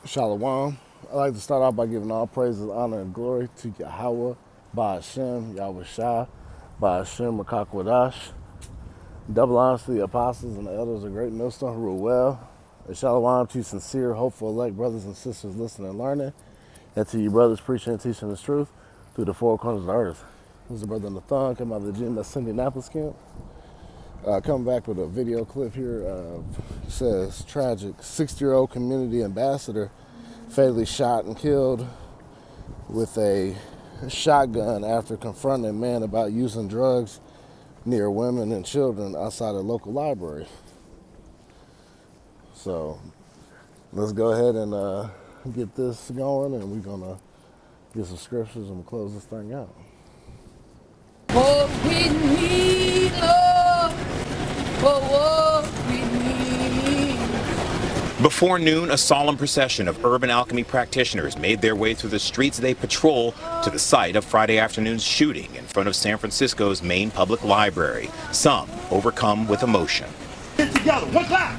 Shalom. I'd like to start off by giving all praises, honor, and glory to Yahweh, Ba'ashem, Yahweh Shai, Ba'ashem, Rakakwadash. Double honors to the apostles and the elders of Great Millstone who rule well. And shalom to you sincere, hopeful, elect brothers and sisters listening and learning. And to you brothers preaching and teaching this truth through the four corners of the earth. This is the brother Nathan, come out of the gym that's Indianapolis camp. Coming back with a video clip here. Says tragic 60-year-old community ambassador fatally shot and killed with a shotgun after confronting a man about using drugs near women and children outside a local library. So let's go ahead and get this going, and we're gonna get some scriptures and we'll close this thing out. Walk with me, Lord, walk with me. Before noon, a solemn procession of urban alchemy practitioners made their way through the streets they patrol to the site of Friday afternoon's shooting in front of San Francisco's main public library, some overcome with emotion. Get together, one clap!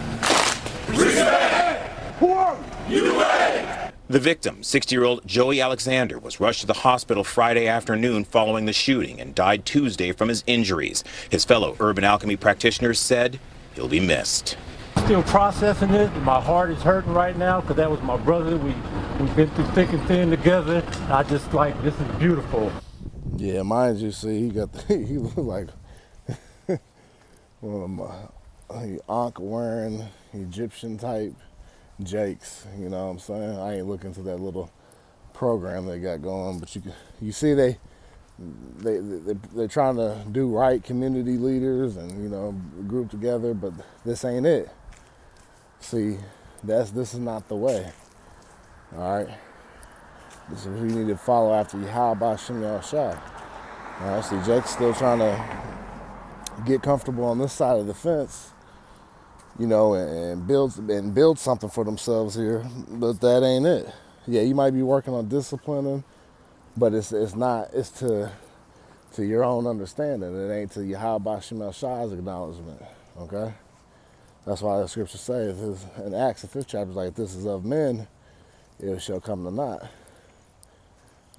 Respect! Who are you? UA! The victim, 60-year-old Joey Alexander, was rushed to the hospital Friday afternoon following the shooting and died Tuesday from his injuries. His fellow urban alchemy practitioners said he'll be missed. Still processing it. My heart is hurting right now because that was my brother. We've been through thick and thin together. I just like, this is beautiful. Yeah, mind you, see, he looked like one of my Ankh wearing Egyptian type Jakes, you know what I'm saying? I ain't looking to that little program they got going, but you see they're trying to do right, community leaders and, you know, group together, but this ain't it. See, this is not the way. All right, this is who you need to follow after Yahweh Ba'ashem Yahweh Shai. All right, see, Jake's still trying to get comfortable on this side of the fence, you know, and build something for themselves here, but that ain't it. Yeah, you might be working on disciplining, but it's to your own understanding. It ain't to Yahweh Ba'ashem Yahweh Shai's acknowledgement. Okay. That's why the scripture says in Acts, the 5th chapter, is like, this is of men, it shall come to naught.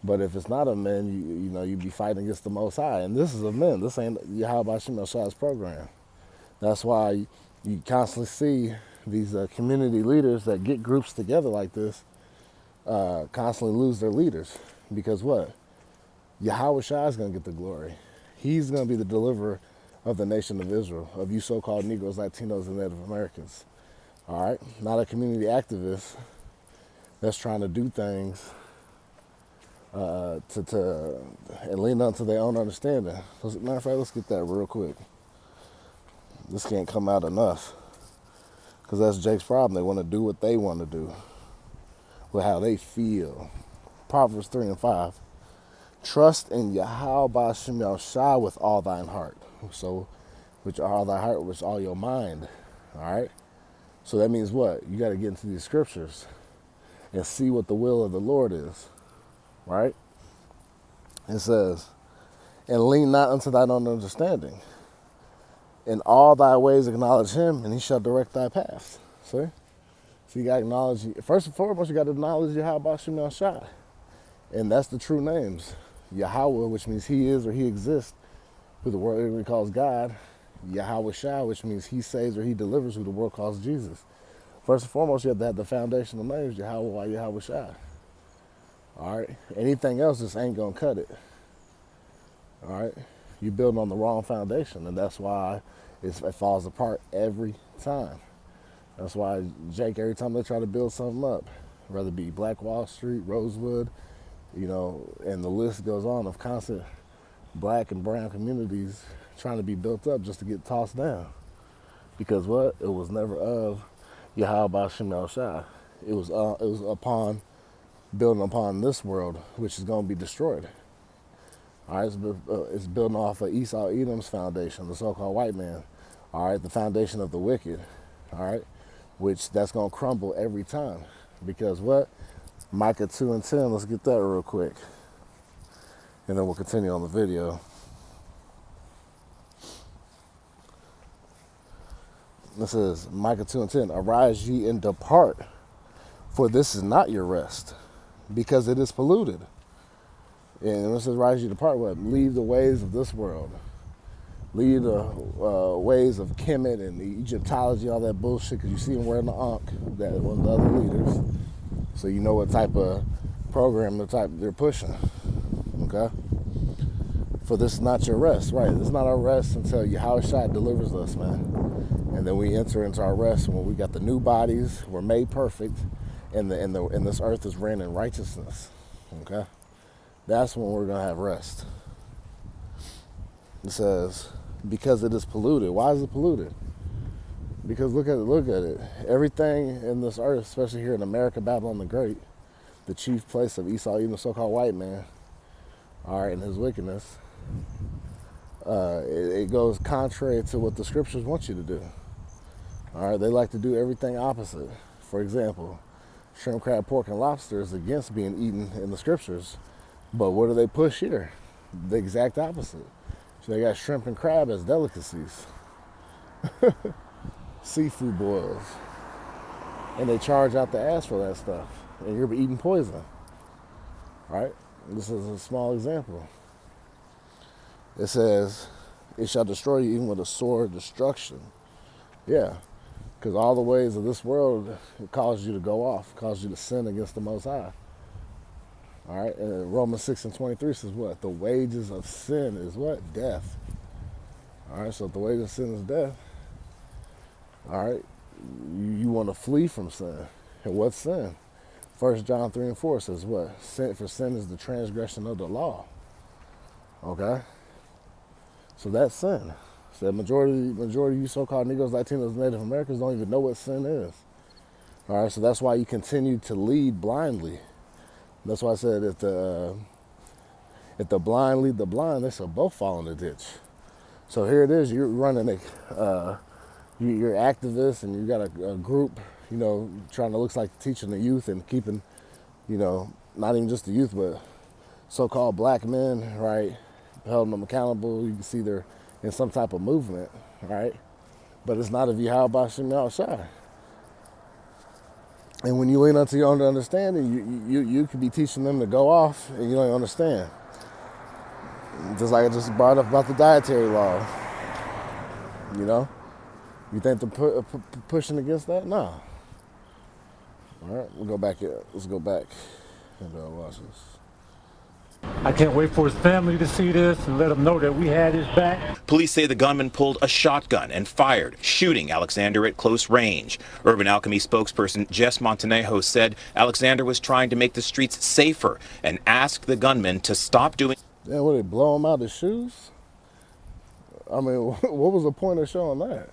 But if it's not of men, you know, you be fighting against the Most High. And this is of men. This ain't Yahweh Ba'ashem Shai's program. That's why you constantly see these community leaders that get groups together like this constantly lose their leaders. Because what? Yahweh Shai is going to get the glory. He's going to be the deliverer of the nation of Israel, of you so-called Negroes, Latinos, and Native Americans. All right? Not a community activist that's trying to do things to and lean onto their own understanding. As a matter of fact, let's get that real quick. This can't come out enough, because that's Jake's problem. They want to do what they want to do with how they feel. Proverbs 3:5. Trust in Yahweh Ba'ashem Yahweh Shai with all thine heart. So, which all thy heart, which all your mind. All right? So that means what? You got to get into these scriptures and see what the will of the Lord is. Right? It says, and lean not unto thine own understanding. In all thy ways acknowledge him, and he shall direct thy paths. See? So you got to acknowledge, first and foremost, you got to acknowledge Yahweh Ba'ashem Yahweh Shai. And that's the true names. Yahweh, which means he is or he exists, who the world literally calls God. Yahweh Shai, which means he saves or he delivers, who the world calls Jesus. First and foremost, you have to have the foundational names, Yahweh, Yahweh Shai. All right? Anything else just ain't going to cut it. All right? You're building on the wrong foundation, and that's why it falls apart every time. That's why Jake, every time they try to build something up, whether it be Black Wall Street, Rosewood, you know, and the list goes on of constant black and brown communities trying to be built up just to get tossed down. Because what? It was never of Yahweh Ba'ashem Yahweh Shai. It was upon building upon this world, which is going to be destroyed. All right, it's building off of Esau Edom's foundation, the so-called white man. All right, the foundation of the wicked. All right, which that's going to crumble every time. Because what? Micah 2:10, let's get that real quick. And then we'll continue on the video. This is Micah 2:10. Arise ye and depart, For this is not your rest, because it is polluted. And it says, rise you depart, what? Leave the ways of this world. Leave the ways of Kemet and the Egyptology, all that bullshit, because you see him wearing the Ankh, that one of the other leaders. So you know what type of program they're pushing, okay? For this is not your rest, right? This is not our rest until Yahushua delivers us, man. And then we enter into our rest when we got the new bodies, we're made perfect, and this earth is ran in righteousness, okay? That's when we're gonna have rest. It says, because it is polluted. Why is it polluted? Because look at it. Everything in this earth, especially here in America, Babylon the Great, the chief place of Esau, even the so-called white man, all right, and his wickedness, it goes contrary to what the scriptures want you to do. All right, they like to do everything opposite. For example, shrimp, crab, pork, and lobster is against being eaten in the scriptures. But what do they push here? The exact opposite. So they got shrimp and crab as delicacies. Seafood boils. And they charge out the ass for that stuff. And you're eating poison. Right? This is a small example. It says, it shall destroy you even with a sword of destruction. Yeah. Because all the ways of this world, it causes you to go off, causes you to sin against the Most High. All right, and Romans 6:23 says what? The wages of sin is what? Death. All right, so if the wages of sin is death, all right, you want to flee from sin. And what's sin? 1 John 3:4 says what? For sin is the transgression of the law. Okay? So that's sin. So the majority of you so-called Negroes, Latinos, Native Americans don't even know what sin is. All right, so that's why you continue to lead blindly. That's why I said if the blind lead the blind, they shall both fall in the ditch. So here it is, you're running you're activists and you got a group, you know, trying to look like teaching the youth and keeping, you know, not even just the youth, but so-called black men, right, holding them accountable. You can see they're in some type of movement, right? But it's not of Yahweh Shem Yahushai. And when you lean onto your own understanding, you could be teaching them to go off and you don't even understand. Just like I just brought up about the dietary law. You know? You think they're pushing against that? No. All right, we'll go back here. Let's go back and watch this. I can't wait for his family to see this and let him know that we had his back. Police say the gunman pulled a shotgun and fired, shooting Alexander at close range. Urban Alchemy spokesperson Jess Montanejo said Alexander was trying to make the streets safer and asked the gunman to stop doing... Yeah, what, they blow him out his shoes? I mean, what was the point of showing that?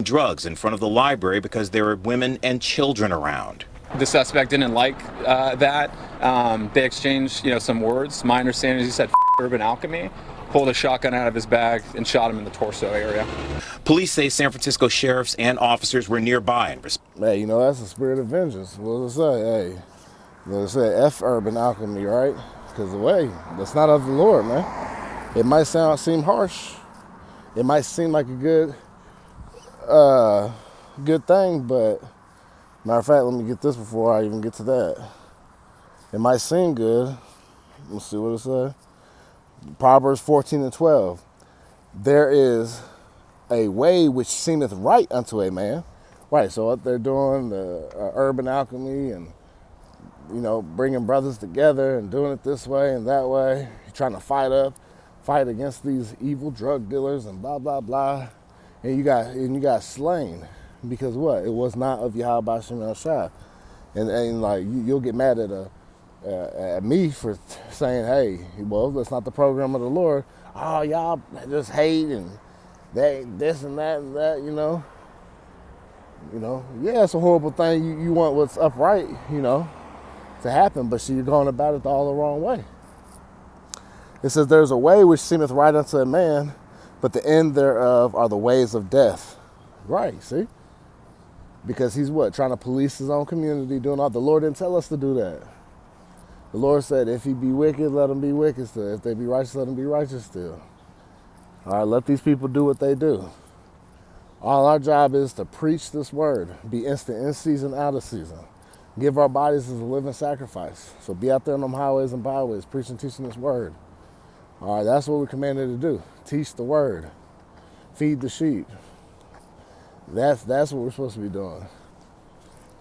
drugs in front of the library because there were women and children around. The suspect didn't like that. They exchanged, some words. My understanding is he said Urban Alchemy, pulled a shotgun out of his bag and shot him in the torso area. Police say San Francisco sheriffs and officers were nearby and hey, that's the spirit of vengeance. What does it say? Hey, does it say F Urban Alchemy, right? Because that's not of the Lord, man. It might seem harsh. It might seem like a good thing, but matter of fact, let me get this before I even get to that. It might seem good. Let's see what it says. Proverbs 14:12. There is a way which seemeth right unto a man. Right, so what they're doing, the urban alchemy and, bringing brothers together and doing it this way and that way. You're trying to fight against these evil drug dealers and blah, blah, blah. And you got slain. Because what? It was not of Yahweh Shem Yahushua. And you'll get mad at me for saying, hey, well, that's not the program of the Lord. Oh, y'all just hate and this and that, Yeah, it's a horrible thing. You want what's upright, to happen, but you're going about it all the wrong way. It says, there's a way which seemeth right unto a man, but the end thereof are the ways of death. Right, see? Because he's trying to police his own community, doing all. The Lord didn't tell us to do that. The Lord said, if he be wicked, let him be wicked still. If they be righteous, let them be righteous still. All right, let these people do what they do. All our job is to preach this word, be instant in season, out of season. Give our bodies as a living sacrifice. So be out there on them highways and byways, preaching, teaching this word. All right, that's what we're commanded to do. Teach the word. Feed the sheep. That's what we're supposed to be doing.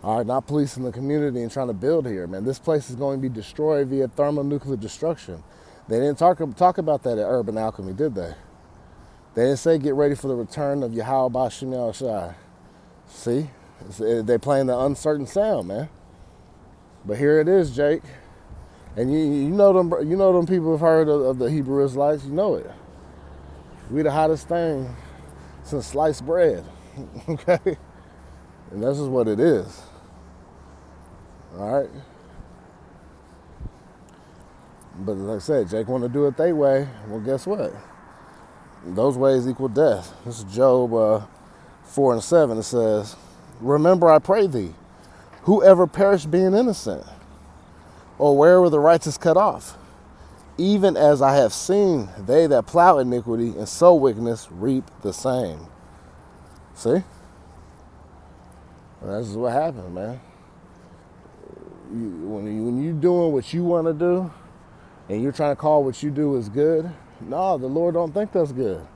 All right, not policing the community and trying to build here, man. This place is going to be destroyed via thermonuclear destruction. They didn't talk about that at Urban Alchemy, did they? They didn't say get ready for the return of Yahweh Bashim El Shai. See? They playing the uncertain sound, man. But here it is, Jake. And you know them people have heard of the Hebrew Israelites. You know it. We the hottest thing since sliced bread. Okay? And this is what it is. All right? But like I said, Jake want to do it their way. Well, guess what? Those ways equal death. This is Job 4 and 7. It says, remember, I pray thee, whoever perished being innocent, or where were the righteous cut off? Even as I have seen, they that plow iniquity and sow wickedness reap the same. See? Well, this is what happens, man. When you're doing what you want to do, and you're trying to call what you do is good, no, the Lord don't think that's good.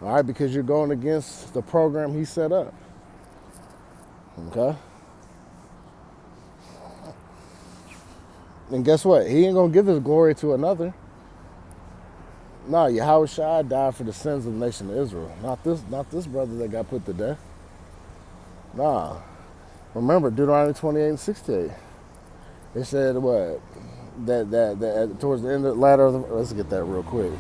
All right, because you're going against the program he set up. Okay? And guess what? He ain't going to give his glory to another. No, Yahweh Shai died for the sins of the nation of Israel. Not this brother that got put to death. Nah. Remember, Deuteronomy 28 and 68. It said what? That towards the end of the ladder of the... Let's get that real quick.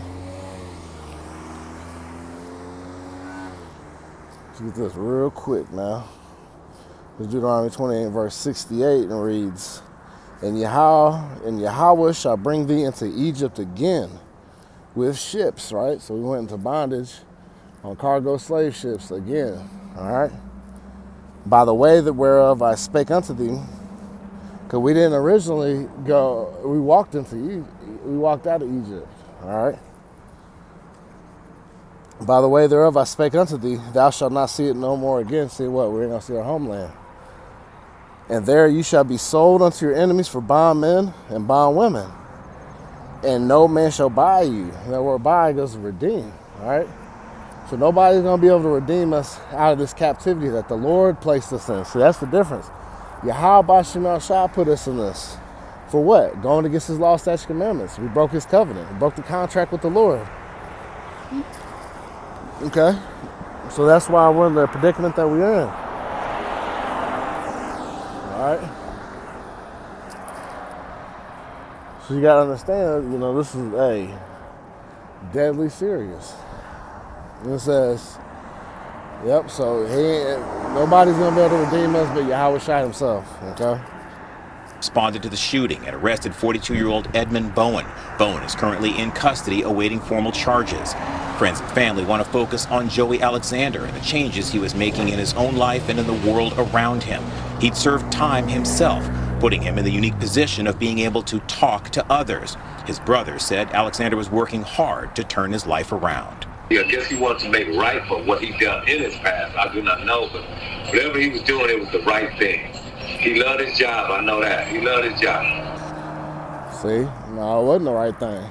Let's get this real quick now. It's Deuteronomy 28 verse 68 and reads, And Yahweh shall bring thee into Egypt again with ships, right? So we went into bondage on cargo slave ships again, all right? By the way that whereof I spake unto thee, because we didn't originally go, we walked out of Egypt, all right? By the way thereof I spake unto thee, thou shalt not see it no more again. See what? We ain't gonna see our homeland. And there you shall be sold unto your enemies for bondmen and bondwomen. And no man shall buy you. That word buy goes to redeem, all right? So nobody's gonna be able to redeem us out of this captivity that the Lord placed us in. See, that's the difference. Yahweh Bashim El Shai put us in this. For what? Going against his law, statutes, commandments. We broke his covenant. We broke the contract with the Lord. Okay? So that's why we're in the predicament that we're in. Alright? So you gotta understand, this is deadly serious. And it says, yep, so nobody's gonna be able to redeem us but Yahweh Shai himself, okay? Responded to the shooting and arrested 42-year-old Edmund Bowen. Bowen is currently in custody awaiting formal charges. Friends and family want to focus on Joey Alexander and the changes he was making in his own life and in the world around him. He'd served time himself, putting him in the unique position of being able to talk to others. His brother said Alexander was working hard to turn his life around. Yeah, I guess he wanted to make right for what he done in his past. I do not know, but whatever he was doing, it was the right thing. He loved his job, I know that. He loved his job. See? No, it wasn't the right thing.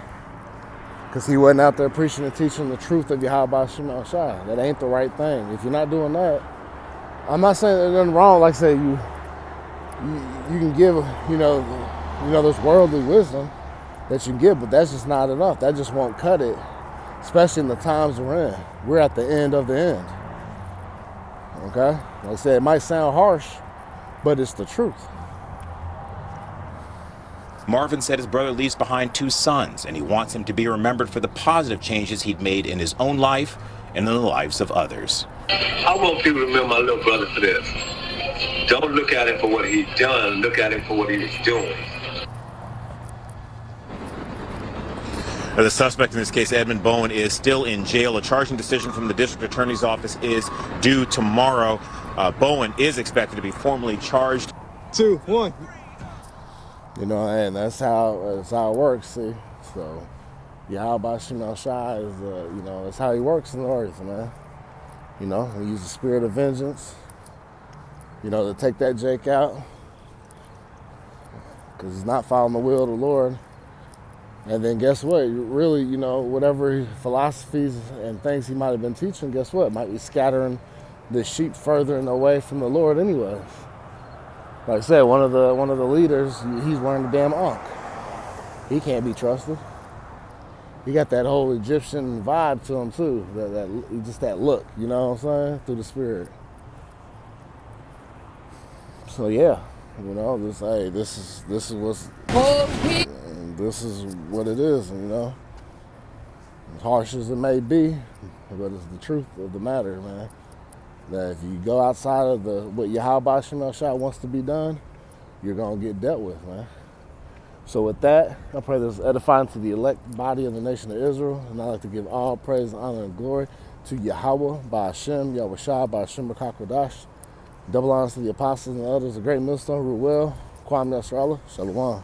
Because he wasn't out there preaching and teaching the truth of Yahweh Bashim El Shai. That ain't the right thing. If you're not doing that, I'm not saying there's nothing wrong. Like I say, you can give, there's worldly wisdom that you can give, but that's just not enough. That just won't cut it, especially in the times we're in. We're at the end of the end. Okay? Like I said, it might sound harsh, but it's the truth. Marvin said his brother leaves behind 2 sons, and he wants him to be remembered for the positive changes he'd made in his own life and in the lives of others. I want people to remember my little brother for this. Don't look at him for what he's done, look at him for what he was doing. The suspect in this case, Edmund Bowen, is still in jail. A charging decision from the district attorney's office is due tomorrow. Bowen is expected to be formally charged. 2, 1. And that's how it works, see? So, Yahweh Bashim El Shai is, that's how he works in the earth, man. You know, he used the spirit of vengeance, you know, to take that Jake out. Because he's not following the will of the Lord. And then guess what? Really, you know, whatever philosophies and things he might have been teaching, guess what? Might be scattering the sheep further and away from the Lord anyways. Like I said, one of the leaders, he's wearing the damn ankh. He can't be trusted. He got that whole Egyptian vibe to him too. Just that look, you know what I'm saying? Through the spirit. So yeah, you know, this is what it is, you know. As harsh as it may be, but it's the truth of the matter, man. That if you go outside of what Yahweh Shemel Shah wants to be done, you're gonna get dealt with, man. So with that, I pray this is edifying to the elect body of the nation of Israel, and I like to give all praise, honor, and glory to Yahweh, by Hashem, Yahweh Shah, by Hashem Rakakwadash. Double honors to the apostles and elders, the great millstone, Ruel, Kwam Nasrallah, Shalom.